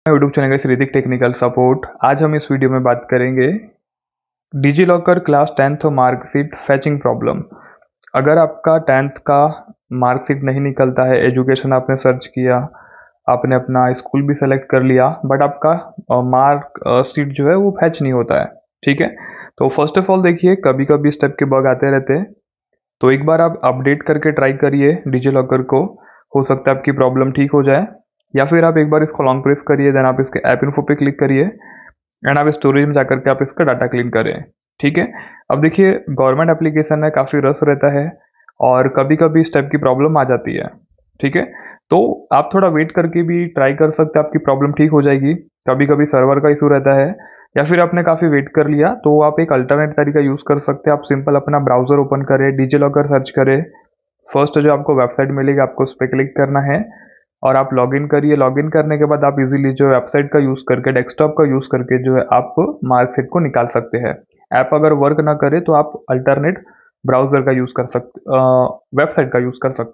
YouTube channel का Hrithik technical support. आज हम इस वीडियो में बात करेंगे DigiLocker class 10th marksheet फैचिंग problem. अगर आपका 10th का मार्कशीट नहीं निकलता है, एजुकेशन आपने सर्च किया, आपने अपना स्कूल भी सेलेक्ट कर लिया, बट आपका मार्क शीट जो है वो फैच नहीं होता है। ठीक है, तो फर्स्ट ऑफ ऑल देखिए, कभी कभी इस टाइप के बग आते रहते हैं, तो एक बार आप अपडेट करके ट्राई करिए डिजीलॉकर को। हो सकता है आपकी प्रॉब्लम ठीक हो जाए, या फिर आप एक बार इसको लॉन्ग प्रेस करिए, देन आप इसके ऐप इन्फो पे क्लिक करिए एंड आप स्टोरेज में जाकर के आप इसका डाटा क्लीन करें। ठीक है, अब देखिए गवर्नमेंट एप्लीकेशन है, काफ़ी रस रहता है और कभी कभी इस टाइप की प्रॉब्लम आ जाती है। ठीक है, तो आप थोड़ा वेट करके भी ट्राई कर सकते हैं, आपकी प्रॉब्लम ठीक हो जाएगी। कभी कभी सर्वर का इशू रहता है, या फिर आपने काफ़ी वेट कर लिया, तो आप एक अल्टरनेट तरीका यूज़ कर सकते हैं। आप सिंपल अपना ब्राउज़र ओपन करें, डिजीलॉकर सर्च करें, फर्स्ट जो आपको वेबसाइट मिलेगी आपको उस पर क्लिक करना है और आप लॉगिन करिए। लॉगिन करने के बाद आप इजीली जो वेबसाइट का यूज़ करके, डेस्कटॉप का यूज़ करके जो है आप मार्कशीट को निकाल सकते हैं। ऐप अगर वर्क ना करे तो आप अल्टरनेट ब्राउज़र का यूज़ कर सकते, वेबसाइट का यूज़ कर सकते।